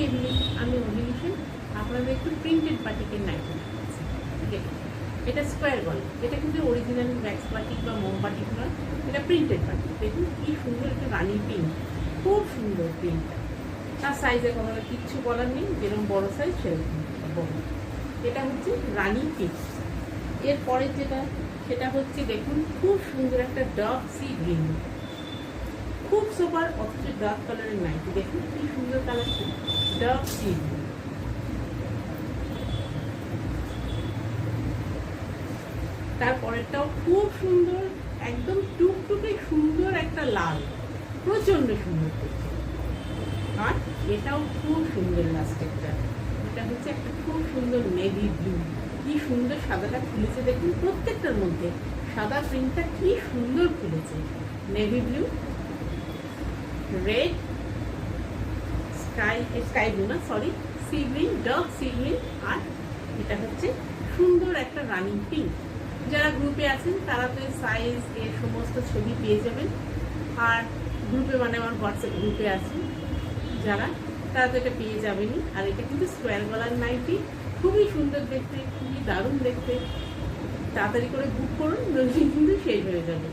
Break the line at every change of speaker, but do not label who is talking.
Evening, আমি অভিলি সেন আপনাদের একটু প্রিন্টেড বাটিকের নাইটি দেখাচ্ছি। দেখুন, এটা স্কোয়ার গলা, এটা কিন্তু অরিজিনাল ব্যাক্স বাটিক বা মোম বাটিক নয়, এটা প্রিন্টেড বাটিক। দেখুন কি সুন্দর একটা রানি প্রিন্ট, খুব সুন্দর প্রিন্টটা। তার সাইজের কথা কিচ্ছু বলার নেই, যেরকম বড় সাইজ সেরকম বড়। এটা হচ্ছে রানি পিঙ্ক। এরপরের যেটা, সেটা হচ্ছে দেখুন খুব সুন্দর একটা ডার্ক সি গ্রিন, খুব সোবার অথচ ডার্ক কালারের নাইটি। দেখুন কি সুন্দর কালারটা, ডার্ক সি গ্রিন। তারপরেরটাও খুব সুন্দর, একদম টুকটুকে সুন্দর একটা লাল, প্রচন্ড সুন্দর দেখতে। আর এটাও খুব সুন্দর লাস্টেরটা, এটা হচ্ছে একটা খুব সুন্দর নেভি ব্লু। কি সুন্দর সাদাটা খুলেছে দেখুন, প্রত্যেকটার মধ্যে সাদা প্রিন্টটা কি সুন্দর খুলেছে। Navy blue, red, sky blue না sorry, sea green, dark sea green, আর এটা হচ্ছে সুন্দর একটা রানিং পিঙ্ক। যারা গ্রুপে আছেন তারা তো সাইজ এর সমস্ত ছবি পেয়ে যাবেন। আর গ্রুপে মানে আমার হোয়াটসঅ্যাপ গ্রুপে আছেন যারা, তারা তো এটা পেয়ে যাবেনই। আর এটা কিন্তু স্কোয়ার গলার নাইটি, খুবই সুন্দর দেখতে, খুবই দারুণ দেখতে। তাড়াতাড়ি করে বুক করুন, নইলে কিন্তু শেষ হয়ে যাবে।